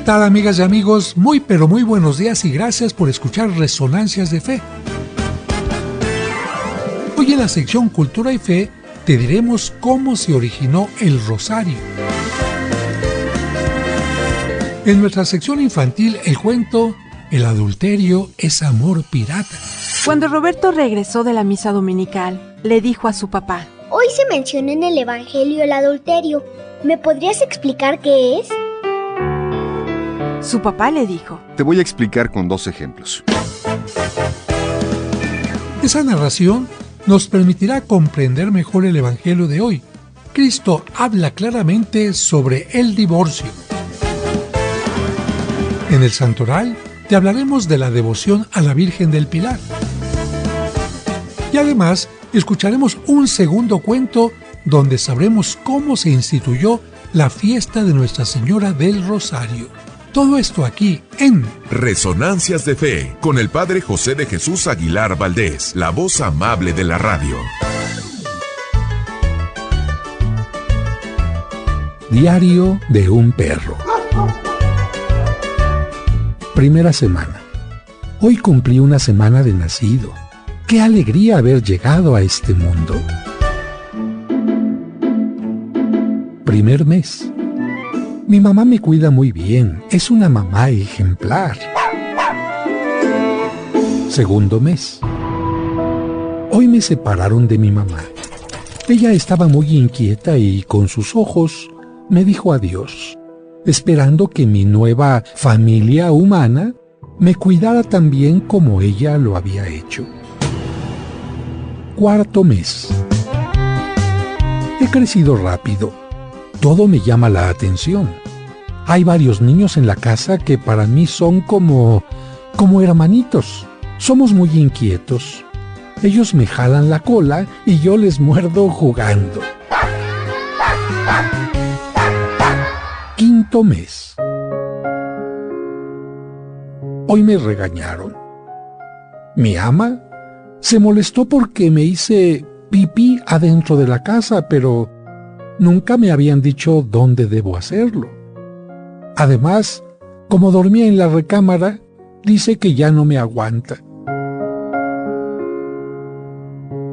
tal, amigas y amigos? Muy pero muy buenos días y gracias por escuchar Resonancias de Fe. Hoy en la sección Cultura y Fe te diremos cómo se originó el rosario. En nuestra sección infantil, el cuento El adulterio es amor pirata. Cuando Roberto regresó de la misa dominical, le dijo a su papá: Hoy se menciona en el Evangelio el adulterio. ¿Me podrías explicar qué es? Su papá le dijo: Te voy a explicar con 2 ejemplos. Esa narración nos permitirá comprender mejor el Evangelio de hoy. Cristo habla claramente sobre el divorcio. En el Santoral te hablaremos de la devoción a la Virgen del Pilar. Y además escucharemos un segundo cuento donde sabremos cómo se instituyó la fiesta de Nuestra Señora del Rosario. Todo esto aquí en Resonancias de Fe, con el Padre José de Jesús Aguilar Valdés, la voz amable de la radio. Diario de un perro. Primera semana. Hoy cumplí una semana de nacido. ¡Qué alegría haber llegado a este mundo! Primer mes. Mi mamá me cuida muy bien, es una mamá ejemplar. Segundo mes. Hoy me separaron de mi mamá. Ella estaba muy inquieta y con sus ojos me dijo adiós, esperando que mi nueva familia humana me cuidara tan bien como ella lo había hecho. Cuarto mes. He crecido rápido. Todo me llama la atención. Hay varios niños en la casa que para mí son como hermanitos. Somos muy inquietos. Ellos me jalan la cola y yo les muerdo jugando. Quinto mes. Hoy me regañaron. Mi ama se molestó porque me hice pipí adentro de la casa, pero nunca me habían dicho dónde debo hacerlo. Además, como dormía en la recámara, dice que ya no me aguanta.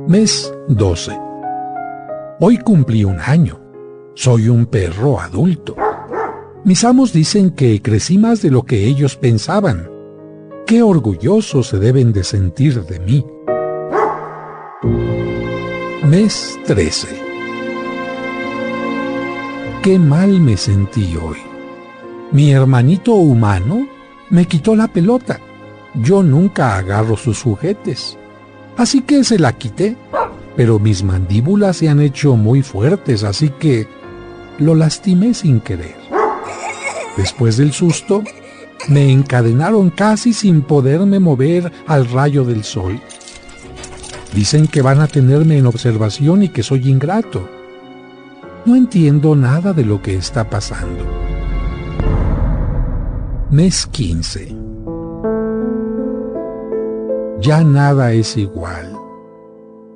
Mes 12. Hoy cumplí 1 año. Soy un perro adulto. Mis amos dicen que crecí más de lo que ellos pensaban. Qué orgullosos se deben de sentir de mí. Mes 13. Qué mal me sentí hoy. Mi hermanito humano me quitó la pelota. Yo nunca agarro sus juguetes. Así que se la quité, pero mis mandíbulas se han hecho muy fuertes, así que lo lastimé sin querer. Después del susto, me encadenaron casi sin poderme mover al rayo del sol. Dicen que van a tenerme en observación y que soy ingrato. No entiendo nada de lo que está pasando. Mes 15. Ya nada es igual.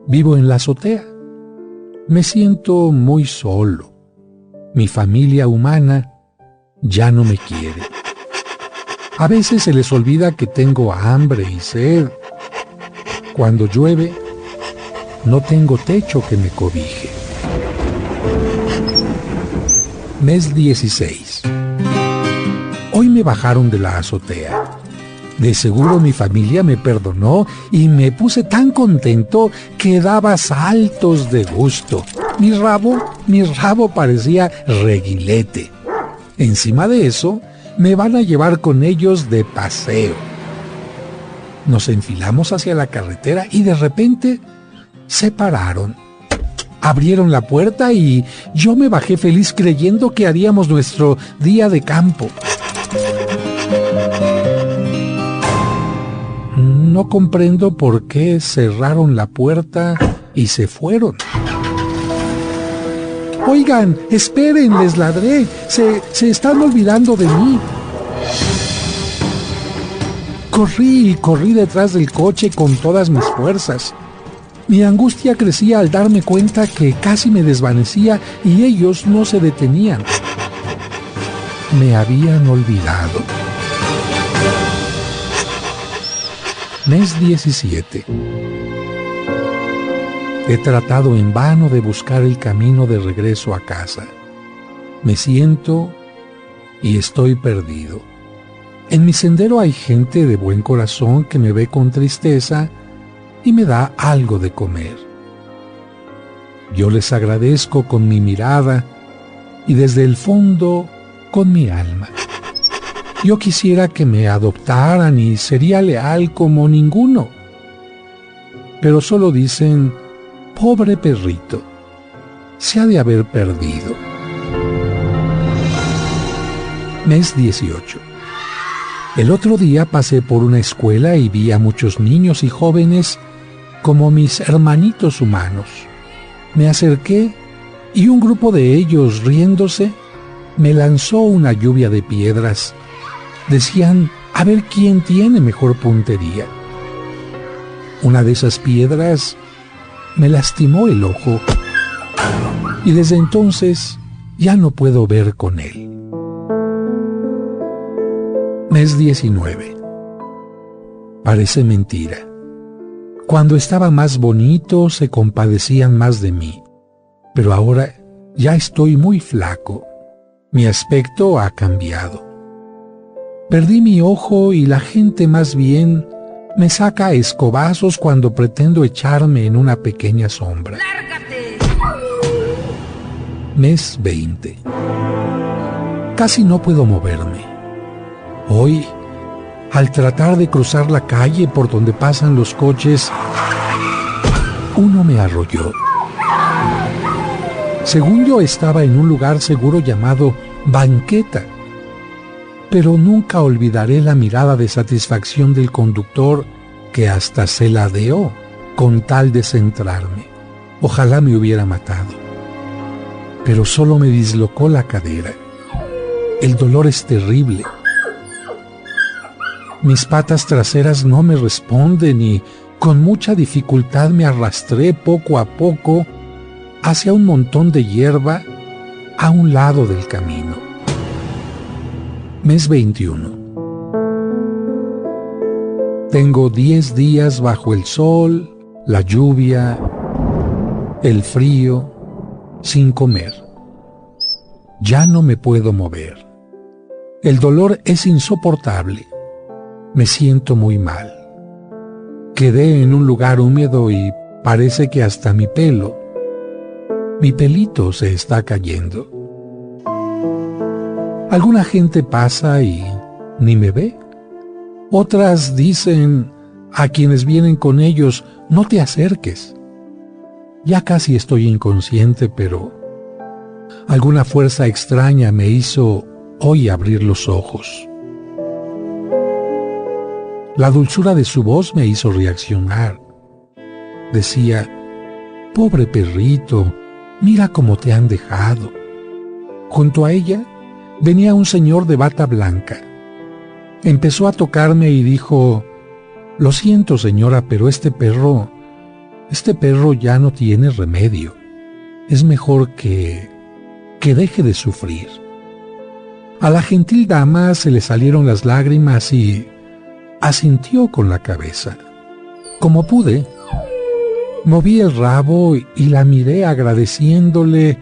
Vivo en la azotea. Me siento muy solo. Mi familia humana ya no me quiere. A veces se les olvida que tengo hambre y sed. Cuando llueve, no tengo techo que me cobije. Mes 16. Hoy me bajaron de la azotea. De seguro mi familia me perdonó y me puse tan contento que daba saltos de gusto. Mi rabo parecía reguilete. Encima de eso, me van a llevar con ellos de paseo. Nos enfilamos hacia la carretera y de repente se pararon. Abrieron la puerta y yo me bajé feliz creyendo que haríamos nuestro día de campo. No comprendo por qué cerraron la puerta y se fueron. Oigan, esperen, les ladré. Se están olvidando de mí. Corrí detrás del coche con todas mis fuerzas. Mi angustia crecía al darme cuenta que casi me desvanecía y ellos no se detenían. me habían olvidado. Mes 17. He tratado en vano de buscar el camino de regreso a casa. Me siento y estoy perdido. En mi sendero hay gente de buen corazón que me ve con tristeza y me da algo de comer. Yo les agradezco con mi mirada y desde el fondo con mi alma. Yo quisiera que me adoptaran y sería leal como ninguno. Pero solo dicen, pobre perrito, se ha de haber perdido. Mes 18. El otro día pasé por una escuela y vi a muchos niños y jóvenes como mis hermanitos humanos. Me acerqué y un grupo de ellos, riéndose, me lanzó una lluvia de piedras. Decían, a ver quién tiene mejor puntería. Una de esas piedras me lastimó el ojo y desde entonces ya no puedo ver con él. Mes 19. Parece mentira. Cuando estaba más bonito se compadecían más de mí, pero ahora ya estoy muy flaco. Mi aspecto ha cambiado. Perdí mi ojo y la gente más bien me saca a escobazos cuando pretendo echarme en una pequeña sombra. ¡Lárgate! Mes 20. Casi no puedo moverme. Hoy, al tratar de cruzar la calle por donde pasan los coches, uno me arrolló. Según yo estaba en un lugar seguro llamado banqueta, pero nunca olvidaré la mirada de satisfacción del conductor que hasta se ladeó con tal de centrarme. Ojalá me hubiera matado, pero solo me dislocó la cadera. El dolor es terrible. Mis patas traseras no me responden y con mucha dificultad me arrastré poco a poco hacia un montón de hierba a un lado del camino. Mes 21. Tengo 10 días bajo el sol, la lluvia, el frío, sin comer. Ya no me puedo mover. El dolor es insoportable. Me siento muy mal. Quedé en un lugar húmedo y parece que hasta mi pelito se está cayendo. Alguna gente pasa y ni me ve. Otras dicen a quienes vienen con ellos, no te acerques. Ya casi estoy inconsciente, pero alguna fuerza extraña me hizo hoy abrir los ojos. La dulzura de su voz me hizo reaccionar. Decía, pobre perrito, mira cómo te han dejado. Junto a ella venía un señor de bata blanca. Empezó a tocarme y dijo, lo siento señora, pero este perro ya no tiene remedio. Es mejor que deje de sufrir. A la gentil dama se le salieron las lágrimas y asintió con la cabeza. Como pude, moví el rabo y la miré agradeciéndole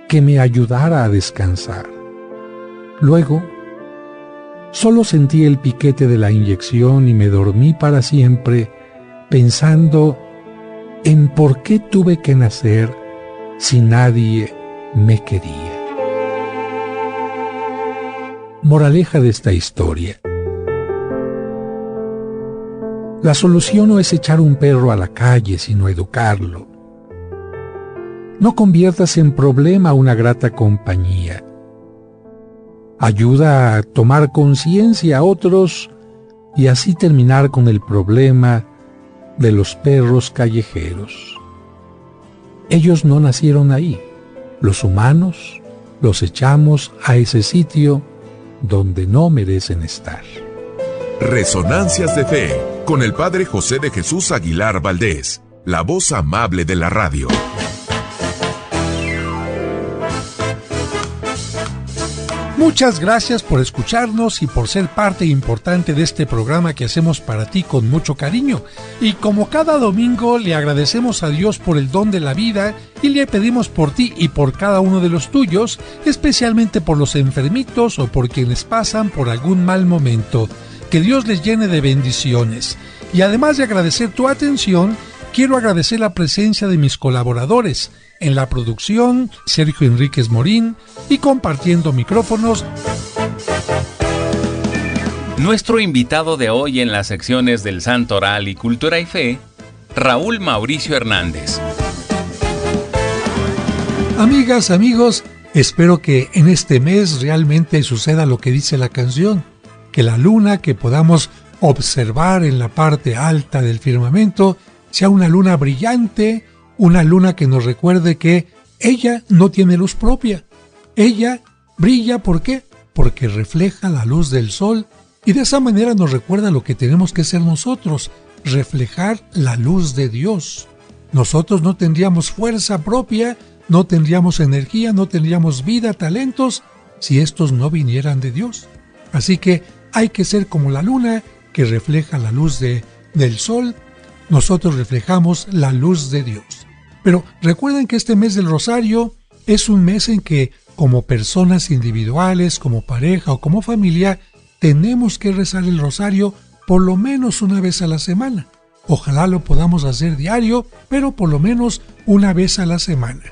que me ayudara a descansar. Luego, solo sentí el piquete de la inyección y me dormí para siempre pensando en por qué tuve que nacer si nadie me quería. Moraleja de esta historia. La solución no es echar un perro a la calle, sino educarlo. No conviertas en problema una grata compañía. Ayuda a tomar conciencia a otros y así terminar con el problema de los perros callejeros. Ellos no nacieron ahí. Los humanos los echamos a ese sitio donde no merecen estar. Resonancias de Fe, con el Padre José de Jesús Aguilar Valdés, la voz amable de la radio. Muchas gracias por escucharnos y por ser parte importante de este programa que hacemos para ti con mucho cariño. Y como cada domingo le agradecemos a Dios por el don de la vida y le pedimos por ti y por cada uno de los tuyos, especialmente por los enfermitos o por quienes pasan por algún mal momento. Que Dios les llene de bendiciones. Y además de agradecer tu atención, quiero agradecer la presencia de mis colaboradores. En la producción, Sergio Enríquez Morín, y compartiendo micrófonos, nuestro invitado de hoy en las secciones del Santo Oral y Cultura y Fe, Raúl Mauricio Hernández. Amigas, amigos, espero que en este mes realmente suceda lo que dice la canción, que la luna que podamos observar en la parte alta del firmamento sea una luna brillante, una luna que nos recuerde que ella no tiene luz propia. Ella brilla, ¿por qué? Porque refleja la luz del sol y de esa manera nos recuerda lo que tenemos que ser nosotros, reflejar la luz de Dios. Nosotros no tendríamos fuerza propia, no tendríamos energía, no tendríamos vida, talentos, si estos no vinieran de Dios. Así que hay que ser como la luna que refleja la luz del sol. Nosotros reflejamos la luz de Dios. Pero recuerden que este mes del Rosario es un mes en que, como personas individuales, como pareja o como familia, tenemos que rezar el Rosario por lo menos una vez a la semana. Ojalá lo podamos hacer diario, pero por lo menos una vez a la semana.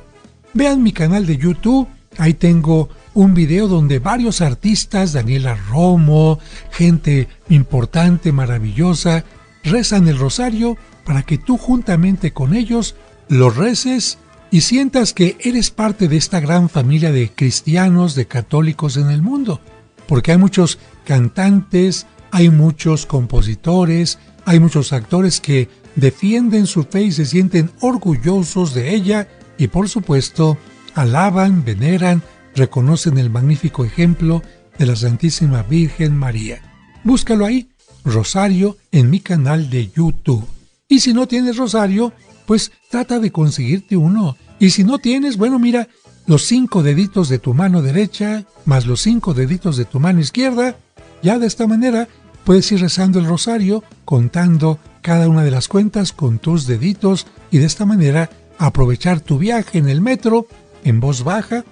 Vean mi canal de YouTube, ahí tengo un video donde varios artistas, Daniela Romo, gente importante, maravillosa, rezan el Rosario para que tú juntamente con ellos lo reces y sientas que eres parte de esta gran familia de cristianos, de católicos en el mundo. Porque hay muchos cantantes, hay muchos compositores, hay muchos actores que defienden su fe y se sienten orgullosos de ella y por supuesto alaban, veneran, reconocen el magnífico ejemplo de la Santísima Virgen María. Búscalo ahí, Rosario, en mi canal de YouTube. Y si no tienes rosario, pues trata de conseguirte uno. Y si no tienes, bueno, mira, los 5 deditos de tu mano derecha más los 5 deditos de tu mano izquierda, ya de esta manera puedes ir rezando el rosario, contando cada una de las cuentas con tus deditos y de esta manera aprovechar tu viaje en el metro en voz baja,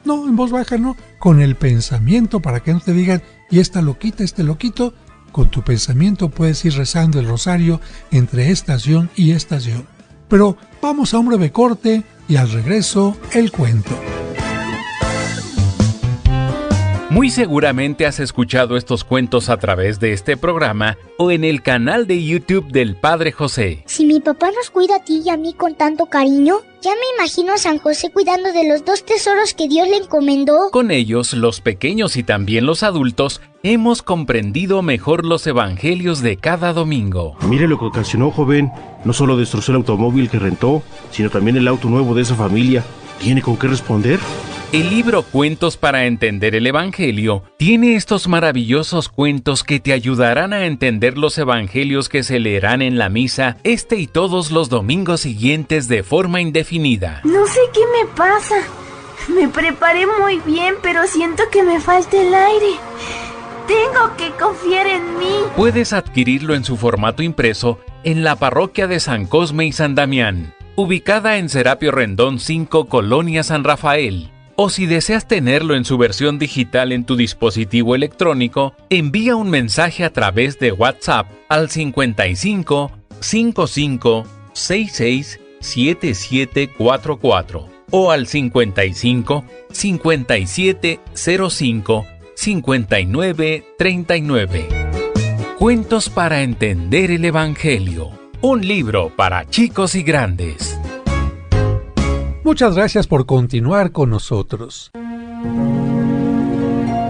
con el pensamiento para que no te digan, y esta loquita, este loquito. Con tu pensamiento puedes ir rezando el rosario entre estación y estación. Pero vamos a un breve corte y al regreso el cuento. Muy seguramente has escuchado estos cuentos a través de este programa o en el canal de YouTube del Padre José. Si mi papá nos cuida a ti y a mí con tanto cariño, ya me imagino a San José cuidando de los 2 tesoros que Dios le encomendó. Con ellos, los pequeños y también los adultos, hemos comprendido mejor los evangelios de cada domingo. Mire lo que ocasionó, joven. No solo destrozó el automóvil que rentó, sino también el auto nuevo de esa familia. ¿Tiene con qué responder? El libro Cuentos para entender el Evangelio tiene estos maravillosos cuentos que te ayudarán a entender los evangelios que se leerán en la misa este y todos los domingos siguientes de forma indefinida. No sé qué me pasa. Me preparé muy bien, pero siento que me falta el aire. Tengo que confiar en mí. Puedes adquirirlo en su formato impreso en la parroquia de San Cosme y San Damián, ubicada en Serapio Rendón 5, Colonia San Rafael. O si deseas tenerlo en su versión digital en tu dispositivo electrónico, envía un mensaje a través de WhatsApp al 55 55 66 7744 o al 55 57 05 59 39. Cuentos para entender el Evangelio. Un libro para chicos y grandes. Muchas gracias por continuar con nosotros.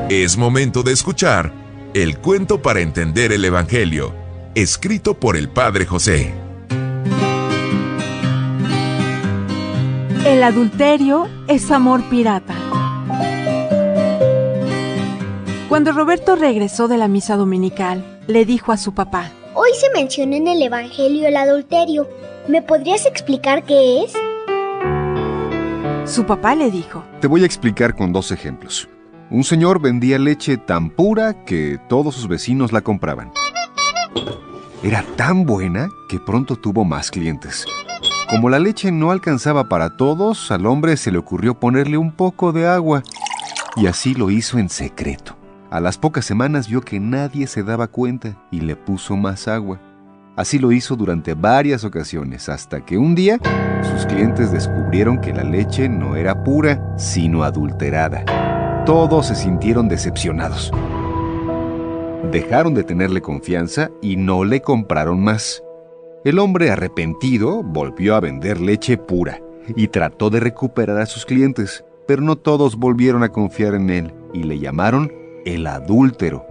Es momento de escuchar el cuento para entender el Evangelio, escrito por el Padre José. El adulterio es amor pirata. Cuando Roberto regresó de la misa dominical, le dijo a su papá: Hoy se menciona en el Evangelio el adulterio. ¿Me podrías explicar qué es? Su papá le dijo: Te voy a explicar con 2 ejemplos. Un señor vendía leche tan pura que todos sus vecinos la compraban. Era tan buena que pronto tuvo más clientes. Como la leche no alcanzaba para todos, al hombre se le ocurrió ponerle un poco de agua. Y así lo hizo en secreto. A las pocas semanas vio que nadie se daba cuenta y le puso más agua. Así lo hizo durante varias ocasiones, hasta que un día sus clientes descubrieron que la leche no era pura, sino adulterada. Todos se sintieron decepcionados. Dejaron de tenerle confianza y no le compraron más. El hombre, arrepentido, volvió a vender leche pura y trató de recuperar a sus clientes, pero no todos volvieron a confiar en él y le llamaron el adúltero.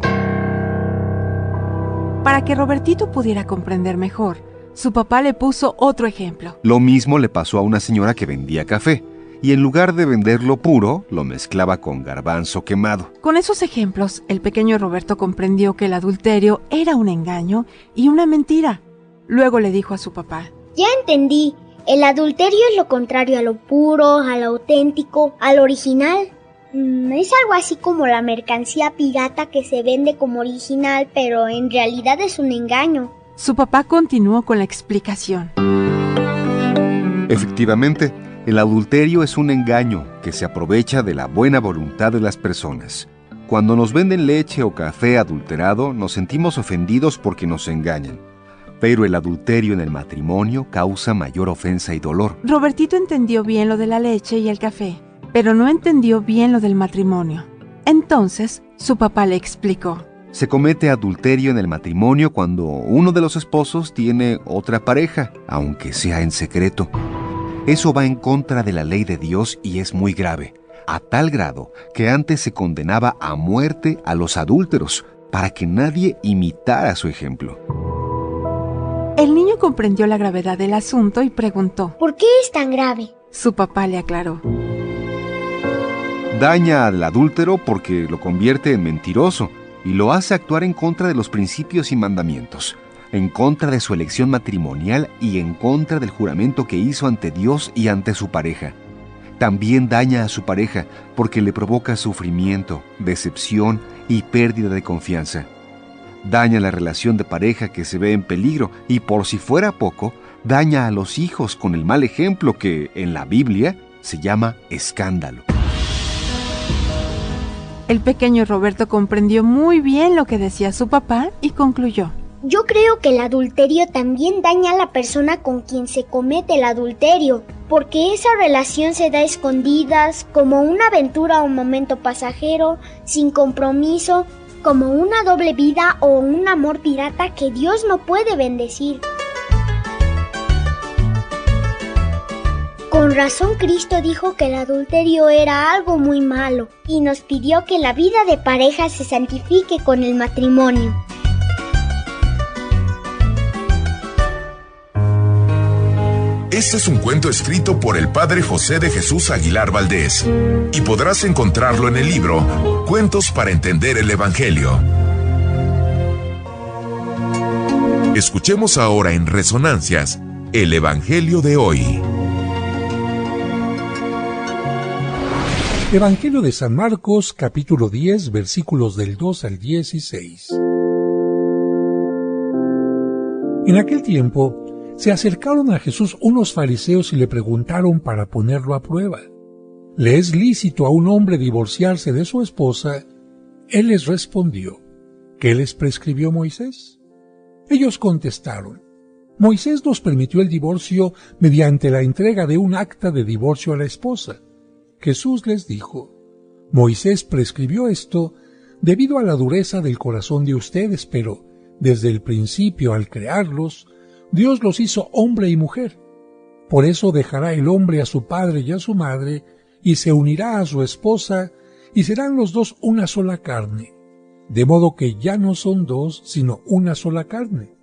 Para que Robertito pudiera comprender mejor, su papá le puso otro ejemplo. Lo mismo le pasó a una señora que vendía café, y en lugar de venderlo puro, lo mezclaba con garbanzo quemado. Con esos ejemplos, el pequeño Roberto comprendió que el adulterio era un engaño y una mentira. Luego le dijo a su papá: Ya entendí. El adulterio es lo contrario a lo puro, a lo auténtico, al original. Es algo así como la mercancía pirata que se vende como original, pero en realidad es un engaño. Su papá continuó con la explicación. Efectivamente, el adulterio es un engaño que se aprovecha de la buena voluntad de las personas. Cuando nos venden leche o café adulterado, nos sentimos ofendidos porque nos engañan. Pero el adulterio en el matrimonio causa mayor ofensa y dolor. Robertito entendió bien lo de la leche y el café, pero no entendió bien lo del matrimonio. Entonces, su papá le explicó: Se comete adulterio en el matrimonio cuando uno de los esposos tiene otra pareja, aunque sea en secreto. Eso va en contra de la ley de Dios y es muy grave, a tal grado que antes se condenaba a muerte a los adúlteros, para que nadie imitara su ejemplo. El niño comprendió la gravedad del asunto y preguntó: ¿Por qué es tan grave? Su papá le aclaró: Daña al adúltero porque lo convierte en mentiroso y lo hace actuar en contra de los principios y mandamientos, en contra de su elección matrimonial y en contra del juramento que hizo ante Dios y ante su pareja. También daña a su pareja porque le provoca sufrimiento, decepción y pérdida de confianza. Daña la relación de pareja que se ve en peligro y, por si fuera poco, daña a los hijos con el mal ejemplo que, en la Biblia, se llama escándalo. El pequeño Roberto comprendió muy bien lo que decía su papá y concluyó: Yo creo que el adulterio también daña a la persona con quien se comete el adulterio, porque esa relación se da a escondidas, como una aventura o un momento pasajero, sin compromiso, como una doble vida o un amor pirata que Dios no puede bendecir. Con razón Cristo dijo que el adulterio era algo muy malo y nos pidió que la vida de pareja se santifique con el matrimonio. Este es un cuento escrito por el padre José de Jesús Aguilar Valdés y podrás encontrarlo en el libro Cuentos para entender el Evangelio. Escuchemos ahora en Resonancias el Evangelio de hoy. Evangelio de San Marcos, capítulo 10, versículos del 2 al 16. En aquel tiempo, se acercaron a Jesús unos fariseos y le preguntaron para ponerlo a prueba: ¿le es lícito a un hombre divorciarse de su esposa? Él les respondió: ¿qué les prescribió Moisés? Ellos contestaron: Moisés nos permitió el divorcio mediante la entrega de un acta de divorcio a la esposa. Jesús les dijo: Moisés prescribió esto debido a la dureza del corazón de ustedes, pero desde el principio, al crearlos, Dios los hizo hombre y mujer. Por eso dejará el hombre a su padre y a su madre, y se unirá a su esposa, y serán los dos una sola carne. De modo que ya no son dos, sino una sola carne.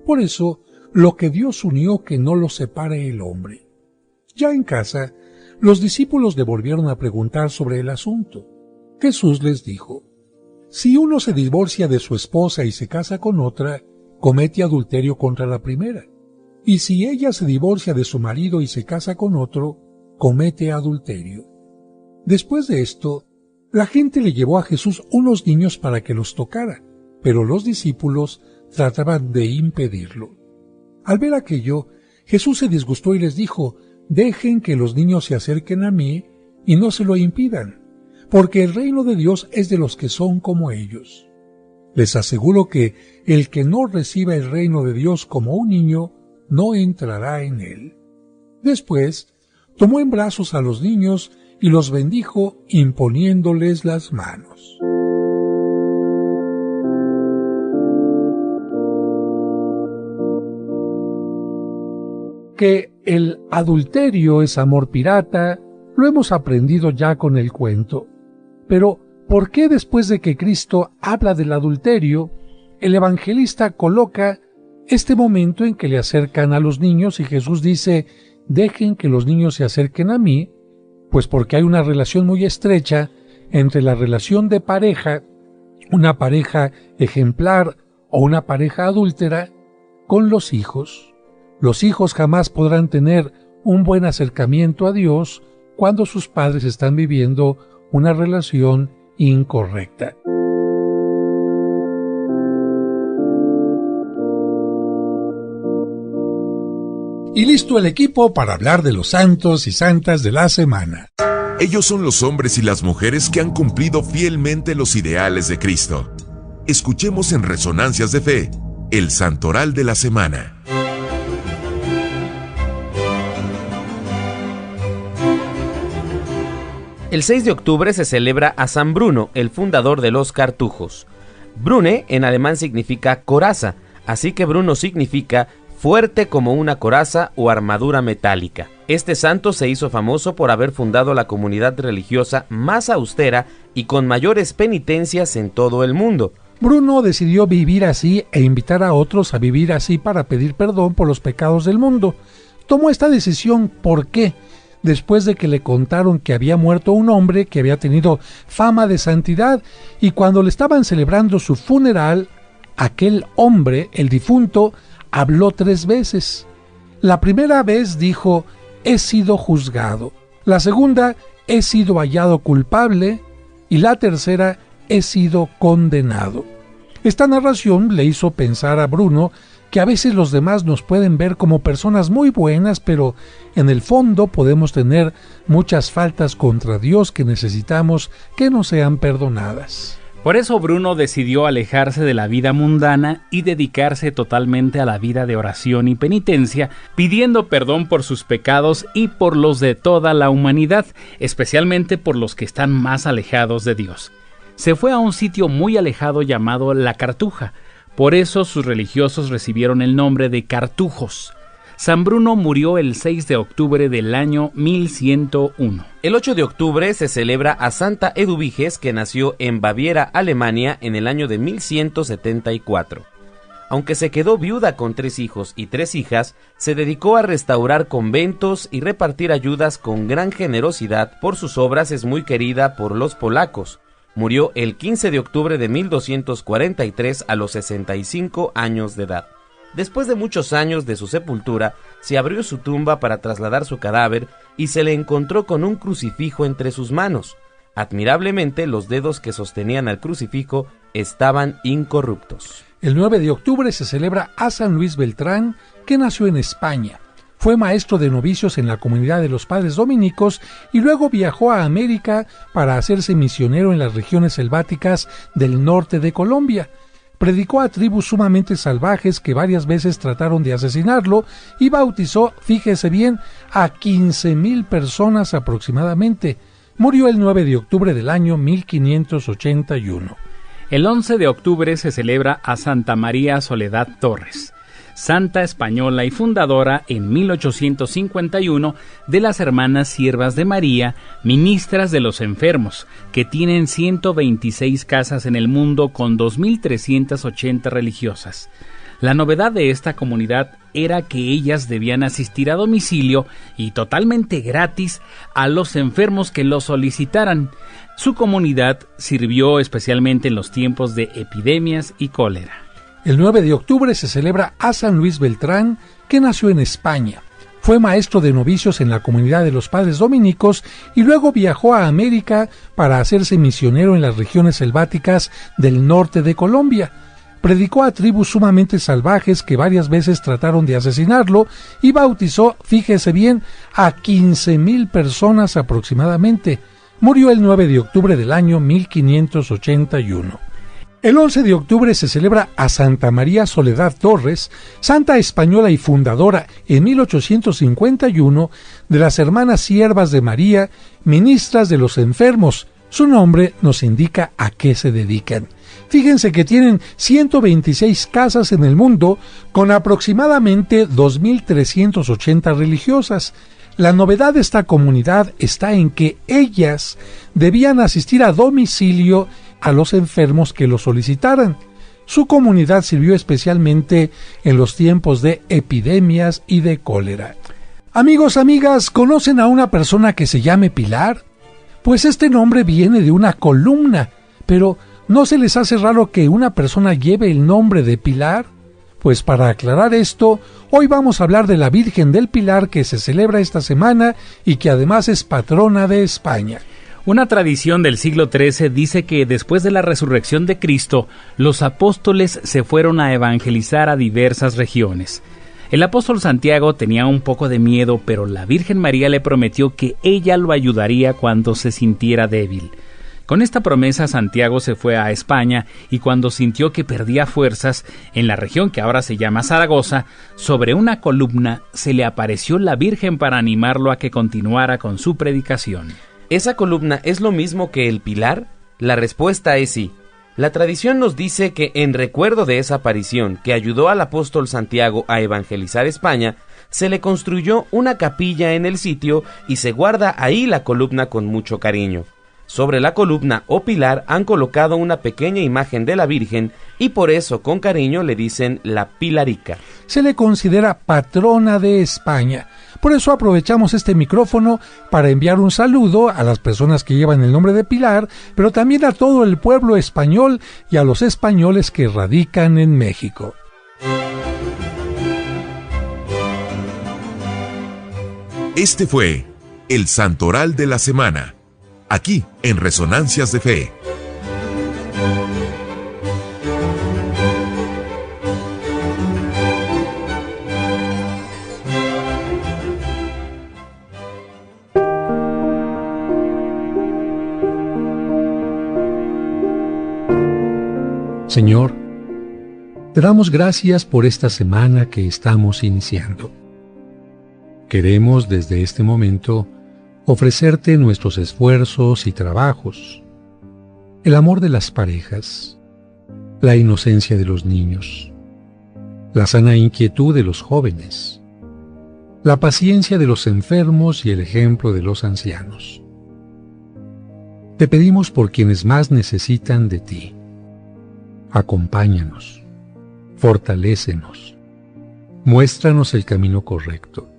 Por eso, lo que Dios unió, que no lo separe el hombre. Ya en casa, los discípulos le volvieron a preguntar sobre el asunto. Jesús les dijo: si uno se divorcia de su esposa y se casa con otra, comete adulterio contra la primera. Y si ella se divorcia de su marido y se casa con otro, comete adulterio. Después de esto, La gente le llevó a Jesús unos niños para que los tocara, pero los discípulos trataban de impedirlo. Al ver aquello, Jesús se disgustó y les dijo: «Dejen que los niños se acerquen a mí y no se lo impidan, porque el reino de Dios es de los que son como ellos. Les aseguro que el que no reciba el reino de Dios como un niño, no entrará en él». Después, tomó en brazos a los niños y los bendijo imponiéndoles las manos. Que el adulterio es amor pirata, lo hemos aprendido ya con el cuento. Pero, ¿por qué después de que Cristo habla del adulterio, el evangelista coloca este momento en que le acercan a los niños y Jesús dice: «Dejen que los niños se acerquen a mí»? Pues porque hay una relación muy estrecha entre la relación de pareja, una pareja ejemplar o una pareja adúltera, con los hijos. Los hijos jamás podrán tener un buen acercamiento a Dios cuando sus padres están viviendo una relación incorrecta. Y listo el equipo para hablar de los santos y santas de la semana. Ellos son los hombres y las mujeres que han cumplido fielmente los ideales de Cristo. Escuchemos en Resonancias de Fe, el Santoral de la Semana. El 6 de octubre se celebra a San Bruno, el fundador de los cartujos. Brune en alemán significa coraza, así que Bruno significa fuerte como una coraza o armadura metálica. Este santo se hizo famoso por haber fundado la comunidad religiosa más austera y con mayores penitencias en todo el mundo. Bruno decidió vivir así e invitar a otros a vivir así para pedir perdón por los pecados del mundo. Tomó esta decisión porque, después de que le contaron que había muerto un hombre que había tenido fama de santidad, y cuando le estaban celebrando su funeral, aquel hombre, el difunto, habló 3 veces. La primera vez dijo: «He sido juzgado». La segunda: «He sido hallado culpable». Y la tercera: «He sido condenado». Esta narración le hizo pensar a Bruno que a veces los demás nos pueden ver como personas muy buenas, pero en el fondo podemos tener muchas faltas contra Dios que necesitamos que nos sean perdonadas. Por eso Bruno decidió alejarse de la vida mundana y dedicarse totalmente a la vida de oración y penitencia, pidiendo perdón por sus pecados y por los de toda la humanidad, especialmente por los que están más alejados de Dios. Se fue a un sitio muy alejado llamado La Cartuja, por eso sus religiosos recibieron el nombre de cartujos. San Bruno murió el 6 de octubre del año 1101. El 8 de octubre se celebra a Santa Eduviges, que nació en Baviera, Alemania, en el año de 1174. Aunque se quedó viuda con 3 hijos y 3 hijas, se dedicó a restaurar conventos y repartir ayudas con gran generosidad. Por sus obras es muy querida por los polacos. Murió el 15 de octubre de 1243 a los 65 años de edad. Después de muchos años de su sepultura, se abrió su tumba para trasladar su cadáver y se le encontró con un crucifijo entre sus manos. Admirablemente, los dedos que sostenían al crucifijo estaban incorruptos. El 9 de octubre se celebra a San Luis Beltrán, que nació en España. Fue maestro de novicios en la comunidad de los padres dominicos y luego viajó a América para hacerse misionero en las regiones selváticas del norte de Colombia. Predicó a tribus sumamente salvajes que varias veces trataron de asesinarlo y bautizó, fíjese bien, a 15,000 personas aproximadamente. Murió el 9 de octubre del año 1581. El 11 de octubre se celebra a Santa María Soledad Torres, santa española y fundadora en 1851 de las Hermanas Siervas de María, ministras de los enfermos, que tienen 126 casas en el mundo con 2.380 religiosas. La novedad de esta comunidad era que ellas debían asistir a domicilio y totalmente gratis a los enfermos que lo solicitaran. Su comunidad sirvió especialmente en los tiempos de epidemias y cólera. El 9 de octubre se celebra a San Luis Beltrán, que nació en España. Fue maestro de novicios en la comunidad de los padres dominicos y luego viajó a América para hacerse misionero en las regiones selváticas del norte de Colombia. Predicó a tribus sumamente salvajes que varias veces trataron de asesinarlo y bautizó, fíjese bien, a 15,000 personas aproximadamente. Murió el 9 de octubre del año 1581. El 11 de octubre se celebra a Santa María Soledad Torres, santa española y fundadora en 1851 de las Hermanas Siervas de María, ministras de los enfermos. Su nombre nos indica a qué se dedican. Fíjense que tienen 126 casas en el mundo con aproximadamente 2,380 religiosas. La novedad de esta comunidad está en que ellas debían asistir a domicilio a los enfermos que lo solicitaran. Su comunidad sirvió especialmente en los tiempos de epidemias y de cólera. Amigos, amigas, ¿conocen a una persona que se llame Pilar? Pues este nombre viene de una columna, pero ¿no se les hace raro que una persona lleve el nombre de Pilar? Pues para aclarar esto, hoy vamos a hablar de la Virgen del Pilar que se celebra esta semana y que además es patrona de España. Una tradición del siglo XIII dice que después de la resurrección de Cristo, los apóstoles se fueron a evangelizar a diversas regiones. El apóstol Santiago tenía un poco de miedo, pero la Virgen María le prometió que ella lo ayudaría cuando se sintiera débil. Con esta promesa, Santiago se fue a España y cuando sintió que perdía fuerzas, en la región que ahora se llama Zaragoza, sobre una columna se le apareció la Virgen para animarlo a que continuara con su predicación. ¿Esa columna es lo mismo que el pilar? La respuesta es sí. La tradición nos dice que en recuerdo de esa aparición que ayudó al apóstol Santiago a evangelizar España, se le construyó una capilla en el sitio y se guarda ahí la columna con mucho cariño. Sobre la columna o pilar han colocado una pequeña imagen de la Virgen y por eso con cariño le dicen la Pilarica. Se le considera patrona de España. Por eso aprovechamos este micrófono para enviar un saludo a las personas que llevan el nombre de Pilar, pero también a todo el pueblo español y a los españoles que radican en México. Este fue el Santoral de la Semana, aquí en Resonancias de Fe. Señor, te damos gracias por esta semana que estamos iniciando. Queremos desde este momento ofrecerte nuestros esfuerzos y trabajos, el amor de las parejas, la inocencia de los niños, la sana inquietud de los jóvenes, la paciencia de los enfermos y el ejemplo de los ancianos. Te pedimos por quienes más necesitan de ti. Acompáñanos, fortalécenos, muéstranos el camino correcto.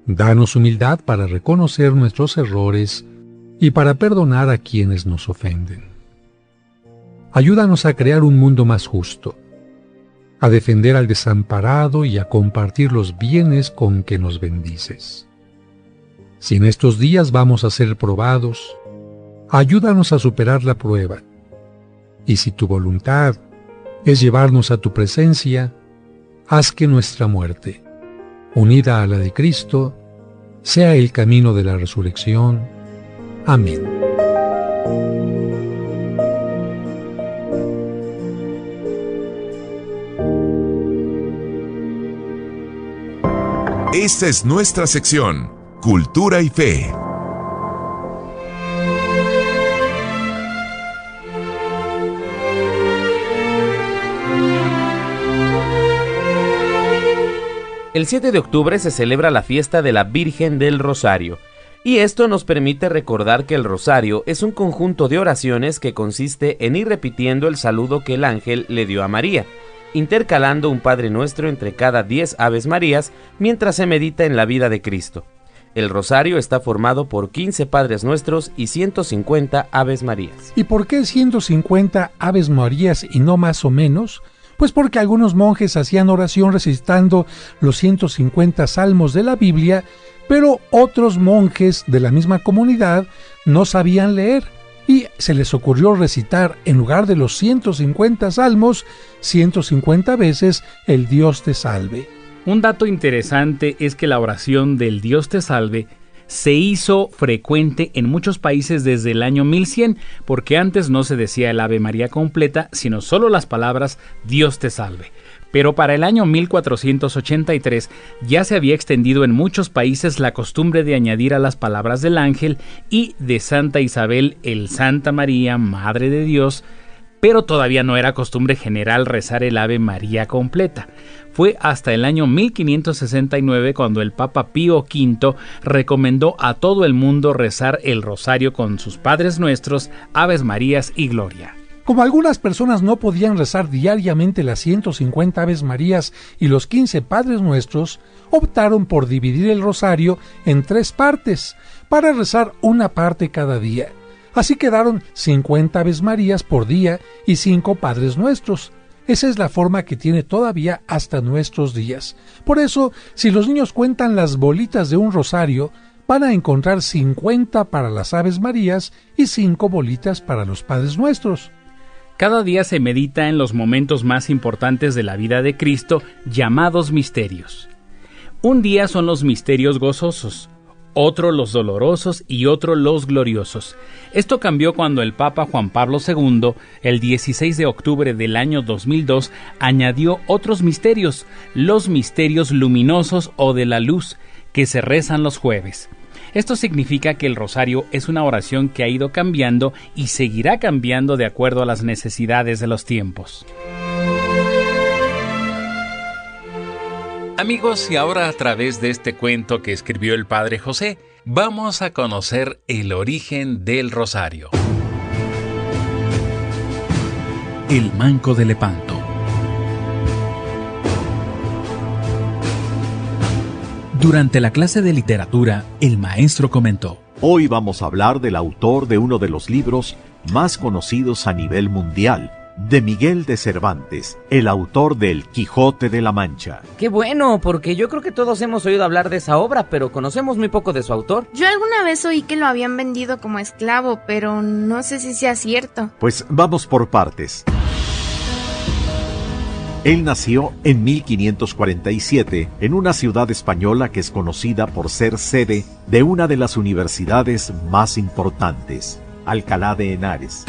Danos humildad para reconocer nuestros errores y para perdonar a quienes nos ofenden. Ayúdanos a crear un mundo más justo, a defender al desamparado y a compartir los bienes con que nos bendices. Si en estos días vamos a ser probados, ayúdanos a superar la prueba. Y si tu voluntad es llevarnos a tu presencia, haz que nuestra muerte, unida a la de Cristo, sea el camino de la resurrección. Amén. Esta es nuestra sección, Cultura y Fe. El 7 de octubre se celebra la fiesta de la Virgen del Rosario, y esto nos permite recordar que el rosario es un conjunto de oraciones que consiste en ir repitiendo el saludo que el ángel le dio a María, intercalando un Padre Nuestro entre cada 10 Aves Marías mientras se medita en la vida de Cristo. El rosario está formado por 15 Padres Nuestros y 150 Aves Marías. ¿Y por qué 150 Aves Marías y no más o menos? Pues porque algunos monjes hacían oración recitando los 150 salmos de la Biblia, pero otros monjes de la misma comunidad no sabían leer y se les ocurrió recitar en lugar de los 150 salmos, 150 veces el Dios te salve. Un dato interesante es que la oración del Dios te salve se hizo frecuente en muchos países desde el año 1100, porque antes no se decía el Ave María completa, sino solo las palabras Dios te salve. Pero para el año 1483 ya se había extendido en muchos países la costumbre de añadir a las palabras del ángel y de Santa Isabel el Santa María, Madre de Dios, pero todavía no era costumbre general rezar el Ave María completa. Fue hasta el año 1569 cuando el Papa Pío V recomendó a todo el mundo rezar el rosario con sus Padres Nuestros, Aves Marías y Gloria. Como algunas personas no podían rezar diariamente las 150 Aves Marías y los 15 Padres Nuestros, optaron por dividir el rosario en 3 partes, para rezar una parte cada día. Así quedaron 50 Aves Marías por día y 5 Padres Nuestros. Esa es la forma que tiene todavía hasta nuestros días. Por eso, si los niños cuentan las bolitas de un rosario, van a encontrar 50 para las Aves Marías y 5 bolitas para los Padres Nuestros. Cada día se medita en los momentos más importantes de la vida de Cristo, llamados misterios. Un día son los misterios gozosos, otro los dolorosos y otro los gloriosos. Esto cambió cuando el Papa Juan Pablo II, el 16 de octubre del año 2002, añadió otros misterios, los misterios luminosos o de la luz, que se rezan los jueves. Esto significa que el rosario es una oración que ha ido cambiando y seguirá cambiando de acuerdo a las necesidades de los tiempos. Amigos, y ahora a través de este cuento que escribió el Padre José, vamos a conocer el origen del rosario. El manco de Lepanto. Durante la clase de literatura, el maestro comentó: Hoy vamos a hablar del autor de uno de los libros más conocidos a nivel mundial, de Miguel de Cervantes, el autor del Quijote de la Mancha. ¡Qué bueno! Porque yo creo que todos hemos oído hablar de esa obra, pero conocemos muy poco de su autor. Yo alguna vez oí que lo habían vendido como esclavo, pero no sé si sea cierto. Pues vamos por partes. Él nació en 1547 en una ciudad española que es conocida por ser sede de una de las universidades más importantes, Alcalá de Henares.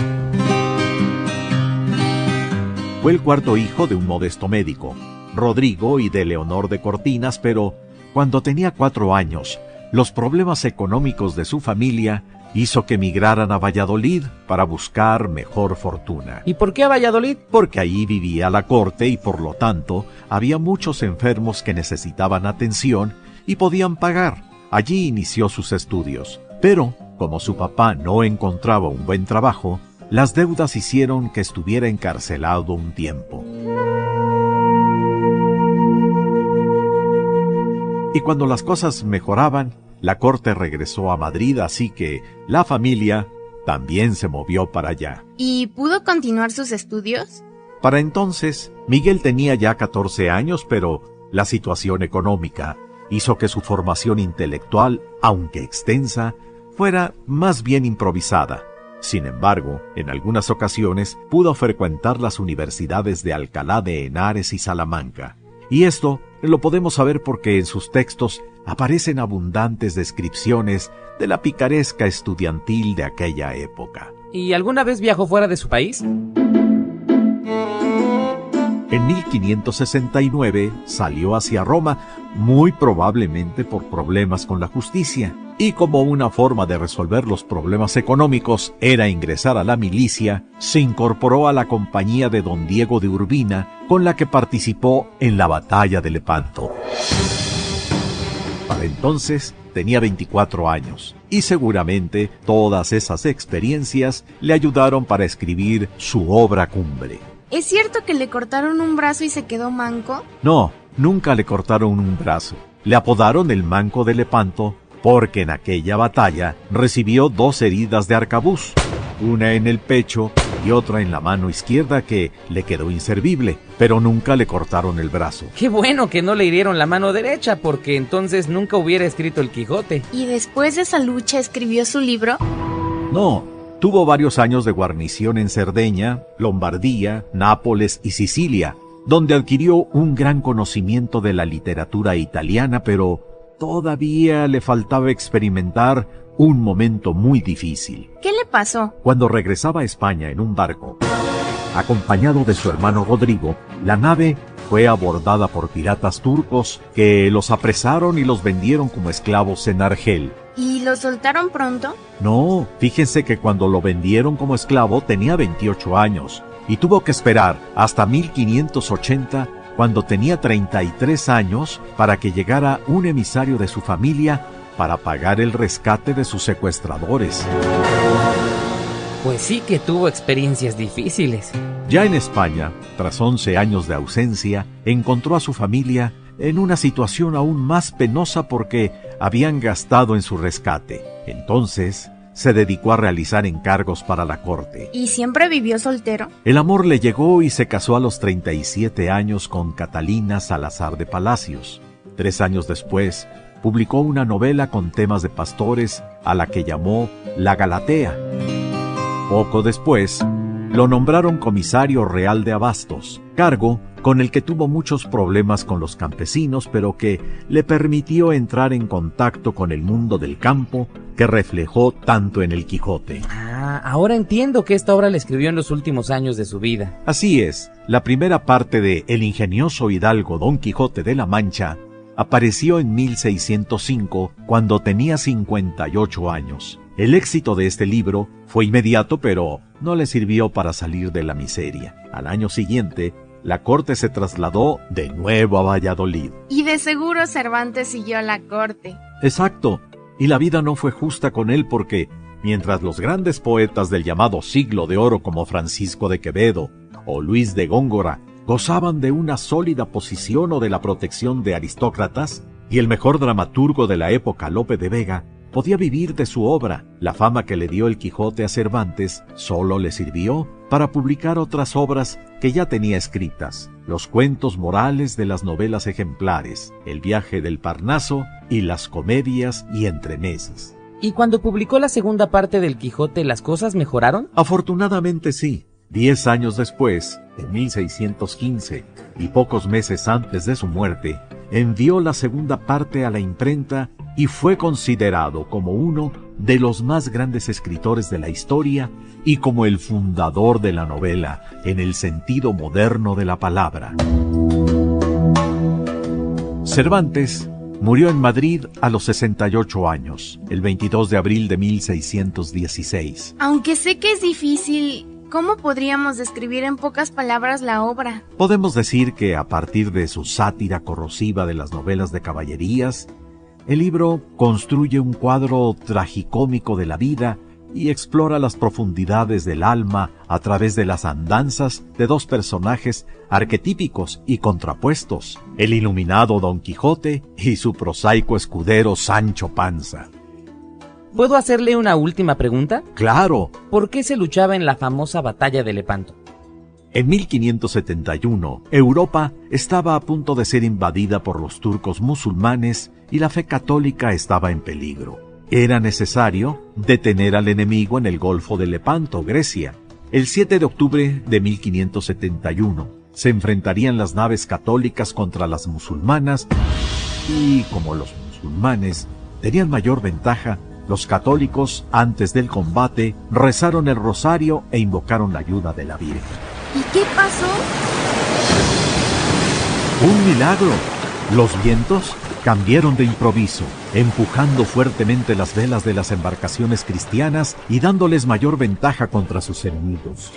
Fue el cuarto hijo de un modesto médico, Rodrigo, y de Leonor de Cortinas, pero cuando tenía 4 años, los problemas económicos de su familia hizo que emigraran a Valladolid para buscar mejor fortuna. ¿Y por qué a Valladolid? Porque allí vivía la corte y por lo tanto había muchos enfermos que necesitaban atención y podían pagar. Allí inició sus estudios, pero como su papá no encontraba un buen trabajo, las deudas hicieron que estuviera encarcelado un tiempo. Y cuando las cosas mejoraban, la corte regresó a Madrid, así que la familia también se movió para allá. ¿Y pudo continuar sus estudios? Para entonces, Miguel tenía ya 14 años, pero la situación económica hizo que su formación intelectual, aunque extensa, fuera más bien improvisada. Sin embargo, en algunas ocasiones pudo frecuentar las universidades de Alcalá de Henares y Salamanca. Y esto lo podemos saber porque en sus textos aparecen abundantes descripciones de la picaresca estudiantil de aquella época. ¿Y alguna vez viajó fuera de su país? En 1569 salió hacia Roma, muy probablemente por problemas con la justicia. Y como una forma de resolver los problemas económicos era ingresar a la milicia, se incorporó a la compañía de don Diego de Urbina, con la que participó en la batalla de Lepanto. Para entonces tenía 24 años, y seguramente todas esas experiencias le ayudaron para escribir su obra cumbre. ¿Es cierto que le cortaron un brazo y se quedó manco? No, nunca le cortaron un brazo. Le apodaron el Manco de Lepanto porque en aquella batalla recibió 2 heridas de arcabuz, una en el pecho y otra en la mano izquierda que le quedó inservible, pero nunca le cortaron el brazo. Qué bueno que no le hirieron la mano derecha, porque entonces nunca hubiera escrito el Quijote. ¿Y después de esa lucha escribió su libro? No, tuvo varios años de guarnición en Cerdeña, Lombardía, Nápoles y Sicilia, donde adquirió un gran conocimiento de la literatura italiana, pero todavía le faltaba experimentar un momento muy difícil. ¿Qué le pasó? Cuando regresaba a España en un barco, acompañado de su hermano Rodrigo, la nave fue abordada por piratas turcos que los apresaron y los vendieron como esclavos en Argel. ¿Y lo soltaron pronto? No, fíjense que cuando lo vendieron como esclavo tenía 28 años y tuvo que esperar hasta 1580, cuando tenía 33 años, para que llegara un emisario de su familia para pagar el rescate de sus secuestradores. Pues sí que tuvo experiencias difíciles. Ya en España, tras 11 años de ausencia, encontró a su familia en una situación aún más penosa porque habían gastado en su rescate. Entonces, se dedicó a realizar encargos para la corte. ¿Y siempre vivió soltero? El amor le llegó y se casó a los 37 años con Catalina Salazar de Palacios. 3 años después, publicó una novela con temas de pastores a la que llamó La Galatea. Poco después, lo nombraron comisario real de Abastos, cargo con el que tuvo muchos problemas con los campesinos, pero que le permitió entrar en contacto con el mundo del campo, que reflejó tanto en el Quijote. Ahora entiendo que esta obra la escribió en los últimos años de su vida. Así es, la primera parte de El ingenioso hidalgo Don Quijote de la Mancha apareció en 1605, cuando tenía 58 años. El éxito de este libro fue inmediato, pero no le sirvió para salir de la miseria. Al año siguiente, la corte se trasladó de nuevo a Valladolid. Y de seguro Cervantes siguió a la corte. Exacto, y la vida no fue justa con él porque, mientras los grandes poetas del llamado Siglo de Oro como Francisco de Quevedo o Luis de Góngora gozaban de una sólida posición o de la protección de aristócratas, y el mejor dramaturgo de la época, Lope de Vega, podía vivir de su obra, la fama que le dio el Quijote a Cervantes solo le sirvió para publicar otras obras que ya tenía escritas: los cuentos morales de las novelas ejemplares, El viaje del Parnaso y las comedias y entremeses. ¿Y cuando publicó la segunda parte del Quijote, las cosas mejoraron? Afortunadamente sí. 10 años después, en 1615, y pocos meses antes de su muerte, envió la segunda parte a la imprenta y fue considerado como uno de los más grandes escritores de la historia y como el fundador de la novela en el sentido moderno de la palabra. Cervantes murió en Madrid a los 68 años, el 22 de abril de 1616. Aunque sé que es difícil, ¿cómo podríamos describir en pocas palabras la obra? Podemos decir que a partir de su sátira corrosiva de las novelas de caballerías, el libro construye un cuadro tragicómico de la vida y explora las profundidades del alma a través de las andanzas de dos personajes arquetípicos y contrapuestos, el iluminado Don Quijote y su prosaico escudero Sancho Panza. ¿Puedo hacerle una última pregunta? ¡Claro! ¿Por qué se luchaba en la famosa batalla de Lepanto? En 1571, Europa estaba a punto de ser invadida por los turcos musulmanes y la fe católica estaba en peligro. Era necesario detener al enemigo en el Golfo de Lepanto, Grecia. El 7 de octubre de 1571 se enfrentarían las naves católicas contra las musulmanas y, como los musulmanes tenían mayor ventaja, los católicos, antes del combate, rezaron el rosario e invocaron la ayuda de la Virgen. ¿Y qué pasó? ¡Un milagro! Los vientos cambiaron de improviso, empujando fuertemente las velas de las embarcaciones cristianas y dándoles mayor ventaja contra sus enemigos.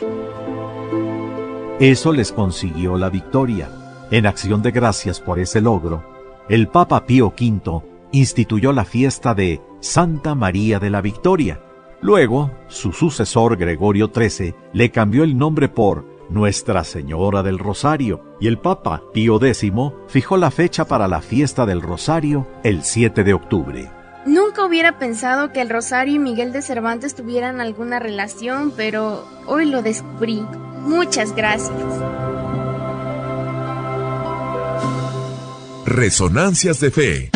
Eso les consiguió la victoria. En acción de gracias por ese logro, el Papa Pío V instituyó la fiesta de Santa María de la Victoria. Luego, su sucesor Gregorio XIII le cambió el nombre por Nuestra Señora del Rosario, y el Papa Pío X fijó la fecha para la fiesta del Rosario el 7 de octubre. Nunca hubiera pensado que el Rosario y Miguel de Cervantes tuvieran alguna relación, pero hoy lo descubrí. Muchas gracias. Resonancias de Fe.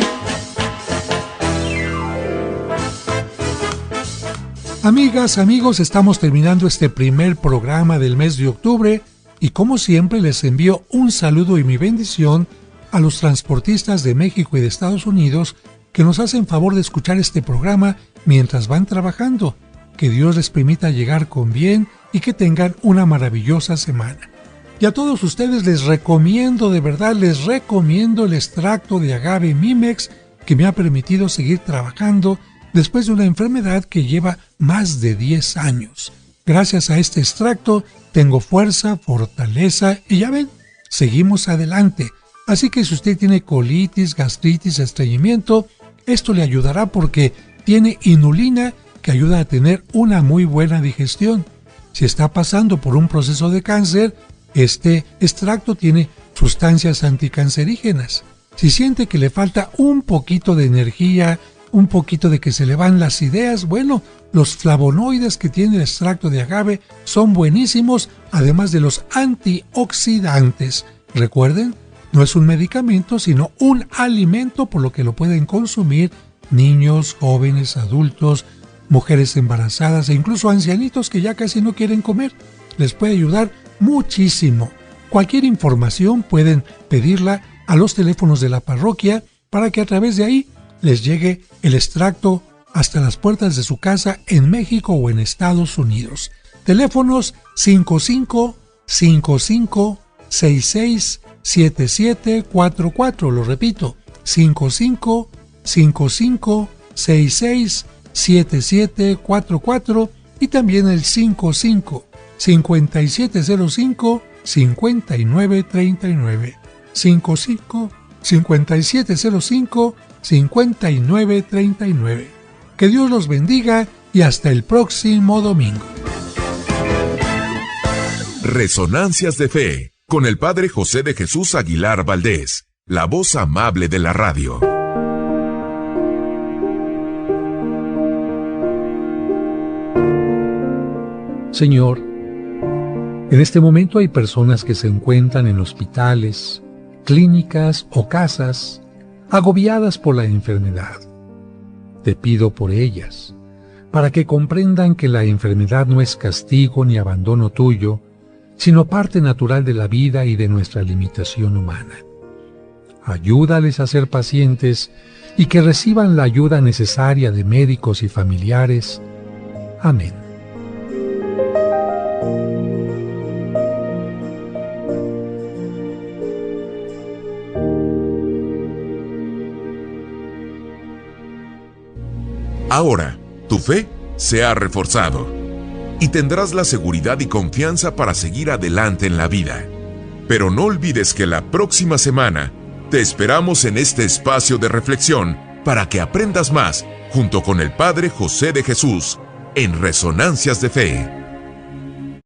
Amigas, amigos, estamos terminando este primer programa del mes de octubre y como siempre les envío un saludo y mi bendición a los transportistas de México y de Estados Unidos que nos hacen favor de escuchar este programa mientras van trabajando. Que Dios les permita llegar con bien y que tengan una maravillosa semana. Y a todos ustedes les recomiendo, de verdad, les recomiendo el extracto de agave Mimex que me ha permitido seguir trabajando después de una enfermedad que lleva más de 10 años. Gracias a este extracto tengo fuerza, fortaleza y ya ven, seguimos adelante. Así que si usted tiene colitis, gastritis, estreñimiento, esto le ayudará porque tiene inulina que ayuda a tener una muy buena digestión. Si está pasando por un proceso de cáncer, este extracto tiene sustancias anticancerígenas. Si siente que le falta un poquito de energía, un poquito de que se le van las ideas, bueno, los flavonoides que tiene el extracto de agave son buenísimos, además de los antioxidantes. Recuerden, no es un medicamento, sino un alimento, por lo que lo pueden consumir niños, jóvenes, adultos, mujeres embarazadas e incluso ancianitos que ya casi no quieren comer. Les puede ayudar muchísimo. Cualquier información pueden pedirla a los teléfonos de la parroquia para que a través de ahí les llegue el extracto hasta las puertas de su casa en México o en Estados Unidos. Teléfonos 55-55-66-7744. Lo repito, 55-55-66-7744 y también el 55-5705-5939. 55-5705-5939. Que Dios los bendiga y hasta el próximo domingo. Resonancias de Fe, con el Padre José de Jesús Aguilar Valdés, la voz amable de la radio. Señor, en este momento hay personas que se encuentran en hospitales, clínicas o casas, agobiadas por la enfermedad. Te pido por ellas, para que comprendan que la enfermedad no es castigo ni abandono tuyo, sino parte natural de la vida y de nuestra limitación humana. Ayúdales a ser pacientes y que reciban la ayuda necesaria de médicos y familiares. Amén. Ahora, tu fe se ha reforzado y tendrás la seguridad y confianza para seguir adelante en la vida. Pero no olvides que la próxima semana te esperamos en este espacio de reflexión para que aprendas más junto con el Padre José de Jesús en Resonancias de Fe.